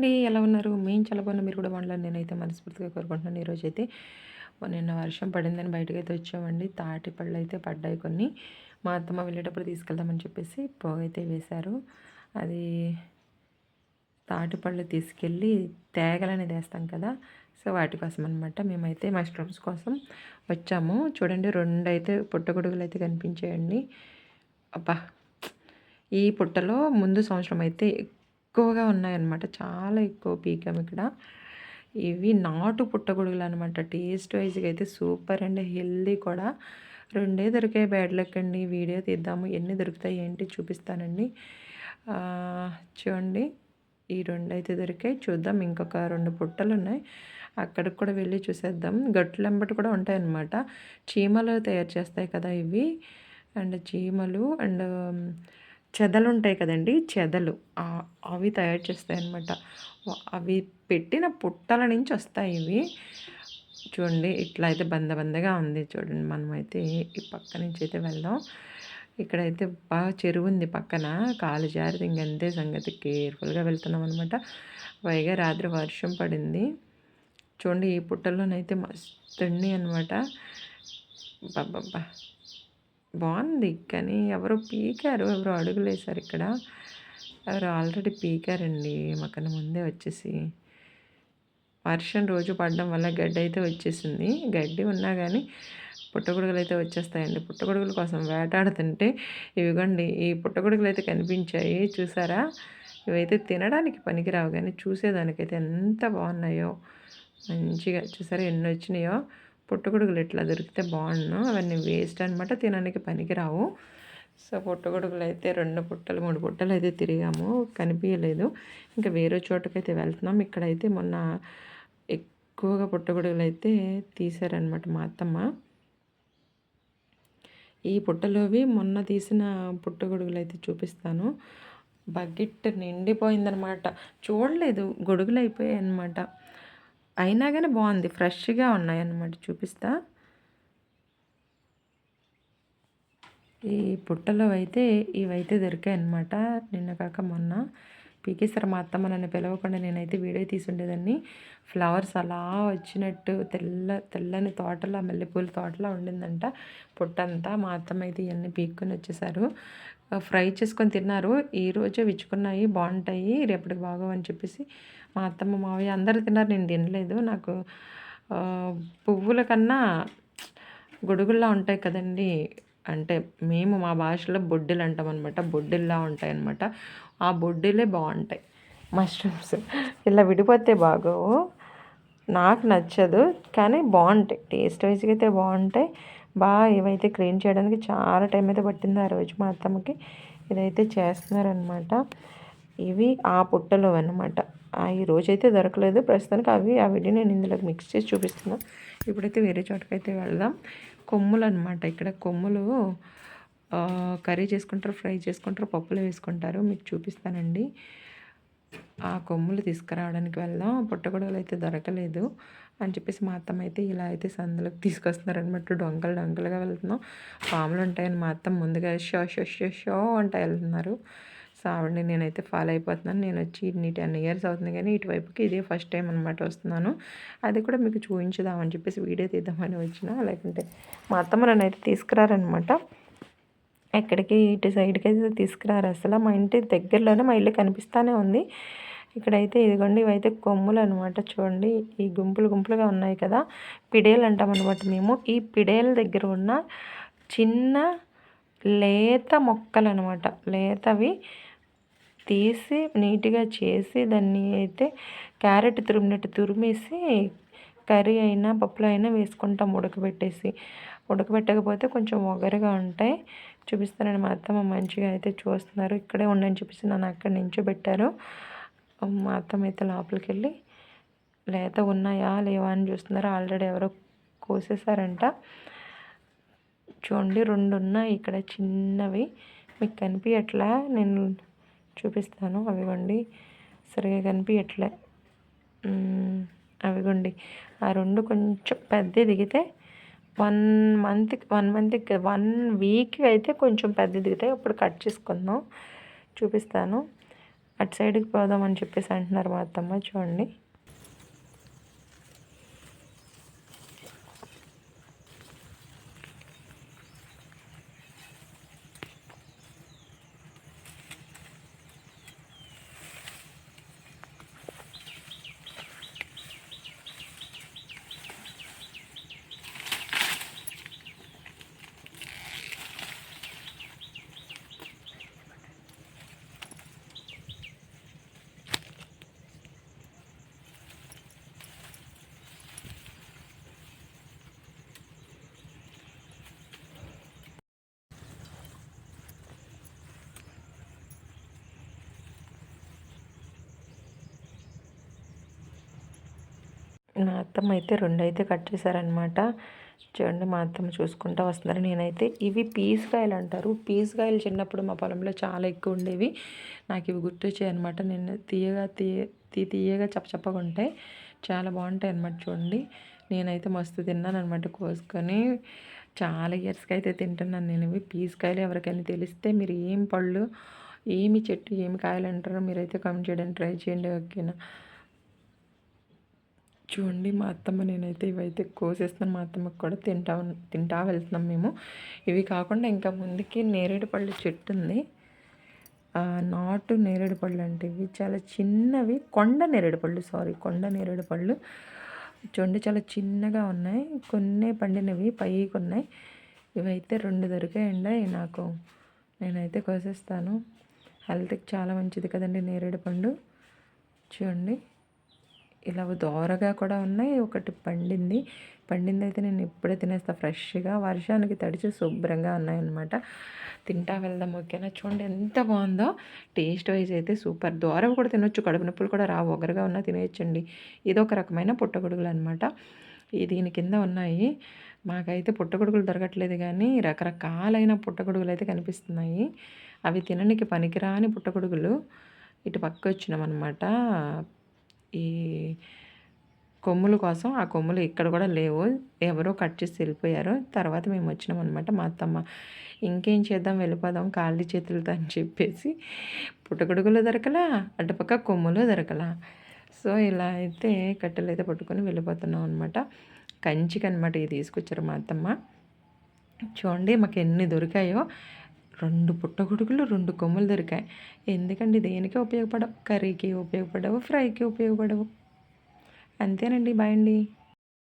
అండి. ఎలా ఉన్నారు? మేము చాలా బాగున్నాం. మీరు కూడా బాగుండాలని నేనైతే మనస్ఫూర్తిగా కోరుకుంటున్నాను. ఈరోజైతే నిన్న వర్షం పడిందని బయటకైతే వచ్చామండి. తాటి పళ్ళైతే పడ్డాయి కొన్ని. మా అత్తమ్మ వెళ్ళేటప్పుడు తీసుకెళ్దామని చెప్పేసి పోగైతే వేశారు. అది తాటిపళ్ళు తీసుకెళ్ళి తేగలనేది వేస్తాం కదా! సో, వాటి కోసం అనమాట. మేమైతే మష్రూమ్స్ కోసం వచ్చాము. చూడండి 2 అయితే పుట్టగొడుగులు అయితే కనిపించాయండి. అబ్బా! ఈ పుట్టలో ముందు సంవత్సరం అయితే ఎక్కువగా ఉన్నాయన్నమాట. చాలా ఎక్కువ పీకాము ఇక్కడ. ఇవి నాటు పుట్టగొడుగులు అనమాట. టేస్ట్ వైజ్‌గా అయితే సూపర్ అండి. హెల్తీ కూడా. 2 దొరికాయి. బ్యాడ్ లక్ అండి. వీడియో తీద్దాము. ఎన్ని దొరుకుతాయి ఏంటి చూపిస్తానండి. చూడండి. ఈ 2 అయితే దొరికాయి. చూద్దాం ఇంకొక 2 పుట్టలున్నాయి. అక్కడికి కూడా వెళ్ళి చూసేద్దాం. గట్లెంబట కూడా ఉంటాయన్నమాట. చీమలు తయారు చేస్తాయి కదా ఇవి. అండ్ చీమలు అండ్ చెదలుంటాయి కదండీ! చెదలు. అవి తయారు చేస్తాయన్నమాట. అవి పెట్టిన పుట్టల నుంచి వస్తాయి ఇవి. చూడండి ఇట్లా అయితే బందగా ఉంది చూడండి. మనమైతే ఈ పక్క నుంచి అయితే వెళ్దాం. ఇక్కడైతే బాగా చెరువు ఉంది పక్కన. కాలు జారితే ఇంకంతే సంగతి. కేర్‌ఫుల్‌గా వెళ్తున్నాం అనమాట. పైగా రాత్రి వర్షం పడింది. చూడండి ఈ పుట్టల్లోనైతే మస్తున్నాయి అనమాట. అబ్బబ్బబ్బా! బాగుంది. కానీ ఎవరో పీకారు. ఎవరో అడుగులేశారు ఇక్కడ. ఎవరో ఆల్రెడీ పీకారండి మాకన్నా ముందే వచ్చేసి. వర్షం రోజు పడడం వల్ల గడ్డి అయితే వచ్చేసింది. గడ్డి ఉన్నా కానీ పుట్టగొడుగులు అయితే వచ్చేస్తాయండి. పుట్టగొడుగుల కోసం వేటాడుతుంటే ఇవిగోండి ఈ పుట్టగొడుగులు అయితే కనిపించాయి. చూసారా? ఇవైతే తినడానికి పనికిరావు కానీ చూసేదానికైతే ఎంత బాగున్నాయో. మంచిగా చూసారా ఎన్ని వచ్చినాయో. పుట్టగొడుగులు ఇట్లా దొరికితే బాగుండు. అవన్నీ వేస్ట్ అనమాట. తినడానికి పనికిరావు. సో పుట్టగొడుగులు అయితే 2 పుట్టలు 3 పుట్టలు అయితే తిరిగాము. కనిపించలేదు. ఇంకా వేరే చోటకైతే వెళ్తున్నాం. ఇక్కడైతే మొన్న ఎక్కువగా పుట్టగొడుగులు అయితే తీశారనమాట మా అత్తమ్మ. ఈ పుట్టలోవి మొన్న తీసిన పుట్టగొడుగులు అయితే చూపిస్తాను. బకెట్ నిండిపోయిందనమాట. చూడలేదు గొడుగులు అయిపోయాయి అనమాట. అయినా కానీ బాగుంది. ఫ్రెష్గా ఉన్నాయన్నమాట. చూపిస్తా. ఈ పుట్టలో అయితే ఇవైతే దొరికాయి అన్నమాట. నిన్న కాక మొన్న పీకేసారు మా అత్తమ్మ. నన్ను పిలవకుండా నేనైతే వీడియో తీసి ఉండేదాన్ని. ఫ్లవర్స్ అలా వచ్చినట్టు తెల్లని తోటలా, మల్లెపూల తోటలా ఉండిందంట పుట్టంతా. మా అత్తమ్మ అయితే ఇవన్నీ పీక్కొని వచ్చేసారు. ఫ్రై చేసుకొని తిన్నారు. ఈరోజే విచ్చుకున్నాయి, బాగుంటాయి, రేపటికి బాగోవని చెప్పేసి మా అత్తమ్మ మావయ్య అందరూ తిన్నారు. నేను తినలేదు. నాకు పువ్వుల కన్నా గొడుగుల్లా ఉంటాయి కదండి. అంటే మేము మా భాషలో బొడ్డెలు అంటాం అనమాట. బొడ్డెల్లా ఉంటాయి అనమాట. ఆ బొడ్డెలే బాగుంటాయి మష్రూమ్స్. ఇలా విడిపోతే బాగోవు. నాకు నచ్చదు కానీ బాగుంటాయి. టేస్ట్ వైజ్గా అయితే బాగుంటాయి. ఇవైతే క్లీన్ చేయడానికి చాలా టైం అయితే పట్టింది ఆ రోజు మా అత్తమ్మకి. ఇదైతే చేస్తున్నారనమాట. ఇవి ఆ పుట్టలో అనమాట. ఈ రోజైతే దొరకలేదు ప్రస్తుతానికి. ఆ విడి నేను ఇందులోకి మిక్స్ చేసి చూపిస్తున్నాను. ఇప్పుడైతే వేరే చోటకైతే వెళ్దాం. కొమ్ములు అనమాట. ఇక్కడ కొమ్ములు కర్రీ చేసుకుంటారు, ఫ్రై చేసుకుంటారు, పప్పులో వేసుకుంటారు. మీకు చూపిస్తానండి. ఆ కొమ్ములు తీసుకురావడానికి వెళ్దాం. పుట్టగొడుగులు అయితే దొరకలేదు అని చెప్పేసి మా అత్తమ్మ అయితే ఇలా అయితే సందులోకి తీసుకొస్తున్నారనమాట. డొంకలుగా వెళ్తున్నాం. పాములు ఉంటాయని మా అత్తమ్మ ముందుగా షో అంట వెళ్తున్నారు. సో ఆవిడని నేనైతే ఫాలో అయిపోతున్నాను. నేను వచ్చి ఇన్ని 10 ఇయర్స్ అవుతుంది కానీ ఇటువైపుకి ఇదే ఫస్ట్ టైం అనమాట వస్తున్నాను. అది కూడా మీకు చూపించుదామని చెప్పేసి వీడియో తీద్దామని వచ్చిన. లేకుంటే మా అత్తమ్మ నన్ను అయితే తీసుకురారనమాట. ఎక్కడికి ఇటు సైడ్కి అయితే తీసుకురారు అసలు. మా ఇంటి దగ్గరలోనే మా ఇల్లు కనిపిస్తూనే ఉంది. ఇక్కడైతే ఇదిగోండి ఇవైతే కొమ్ములు అనమాట. చూడండి ఈ గుంపులుగా ఉన్నాయి కదా, పిడేలు అంటాం అనమాట మేము. ఈ పిడేల దగ్గర ఉన్న చిన్న లేత మొక్కలు అనమాట. లేతవి తీసి నీట్గా చేసి దాన్ని అయితే క్యారెట్ తురిమినట్టు తురిమేసి కర్రీ అయినా పప్పులో అయినా వేసుకుంటాం ఉడకబెట్టకపోతే కొంచెం ఒగరుగా ఉంటాయి. చూపిస్తానని మా అత్తమ్మ మంచిగా అయితే చూస్తున్నారు. ఇక్కడే ఉండని చెప్పేసి నన్ను అక్కడి నించోబెట్టారు. మా అత్తమ్మ అయితే లోపలికి వెళ్ళి లేత ఉన్నాయా లేవా అని చూస్తున్నారు. ఆల్రెడీ ఎవరో కోసేసారంట. చూడండి 2 ఉన్నాయి ఇక్కడ చిన్నవి. మీకు కనిపించట్లా, నేను చూపిస్తాను. అవిగోండి సరిగా కనిపించట్లే. అవిగోండి ఆ 2 కొంచెం పెద్ద దిగితే 1 వీక్కి అయితే కొంచెం పెద్ద దిగుతాయి. అప్పుడు కట్ చేసుకుందాం, చూపిస్తాను. అటు సైడ్కి పోదామని చెప్పేసి అంటున్నారు మా అత్తమ్మ. చూడండి మా అత్తమ్మ అయితే 2 అయితే కట్ చేశారనమాట. చూడండి మా అత్తమ్మ చూసుకుంటూ వస్తున్నారు. నేనైతే ఇవి పీసకాయలు అంటారు. పీసకాయలు చిన్నప్పుడు మా పొలంలో చాలా ఎక్కువ ఉండేవి. నాకు ఇవి గుర్తొచ్చాయన్నమాట. నేను తీయగా చప్పచప్పగా ఉంటాయి, చాలా బాగుంటాయి అన్నమాట. చూడండి నేనైతే మస్తు తిన్నాను అనమాట కోసుకొని. చాలా ఇయర్స్కి అయితే తింటున్నాను నేను ఇవి పీసకాయలు. ఎవరికైనా తెలిస్తే మీరు ఏం పళ్ళు, ఏమి చెట్టు, ఏమి కాయలు అంటారో మీరైతే కామెంట్ చేయడానికి ట్రై చేయండి, ఓకేనా. చూడండి మా అత్తమ్మ నేనైతే ఇవైతే కోసేస్తున్నాను. మా అత్తమ్మకి కూడా తింటా వెళ్తున్నాం మేము. ఇవి కాకుండా ఇంకా ముందుకి నేరేడు పళ్ళు చెట్టు ఉంది. నాటు నేరేడు పళ్ళు అంటే ఇవి చాలా చిన్నవి. కొండ నేరేడు పళ్ళు చూడండి చాలా చిన్నగా ఉన్నాయి. కొన్ని పండినవి పైకి ఉన్నాయి. ఇవైతే 2 దొరికాయండి నాకు. నేనైతే కోసేస్తాను. హెల్త్కి చాలా మంచిది కదండి నేరేడు పండు. చూడండి ఇలా దోరగా కూడా ఉన్నాయి. ఒకటి పండింది అయితే నేను ఇప్పుడే తినేస్తా ఫ్రెష్గా. వర్షానికి తడిచి శుభ్రంగా ఉన్నాయన్నమాట. తింటా వెళ్దాం, ఓకేనా. చూడండి ఎంత బాగుందో. టేస్ట్ వైజ్ అయితే సూపర్. దోరగా కూడా తినొచ్చు, కడుపు నొప్పులు కూడా రావు, ఒగరుగా ఉన్నా తినేయచ్చండి. ఇదొక రకమైన పుట్టగొడుగులు అనమాట. దీని కింద ఉన్నాయి. మాకైతే పుట్టగొడుగులు దొరకట్లేదు కానీ రకరకాలైన పుట్టగొడుగులు అయితే కనిపిస్తున్నాయి. అవి తినడానికి పనికిరాని పుట్టగొడుగులు. ఇటు పక్క వచ్చినామన్నమాట ఈ కొమ్ముల కోసం. ఆ కొమ్ములు ఇక్కడ కూడా లేవు, ఎవరో కట్ చేసి వెళ్ళిపోయారు. తర్వాత మేము వచ్చినాం అనమాట. మా అత్తమ్మ ఇంకేం చేద్దాం, వెళ్ళిపోదాం ఖాళీ చేతులతో అని చెప్పేసి పుట్టగొడుగులు దొరకలా, అటుపక్క కొమ్ములు దొరకలా. సో ఇలా అయితే కట్టెలు అయితే పట్టుకొని వెళ్ళిపోతున్నాం అనమాట. కంచికి అనమాట ఇది తీసుకొచ్చారు మా అత్తమ్మ. చూడండి మాకు ఎన్ని దొరికాయో. 2 పుట్టగొడుగులు, 2 కొమ్ములు దొరికాయి. ఎందుకండి దేనికి ఉపయోగపడవు, కర్రీకి ఉపయోగపడవు, ఫ్రైకి ఉపయోగపడవు. అంతేనండి. బాయ్ అండి.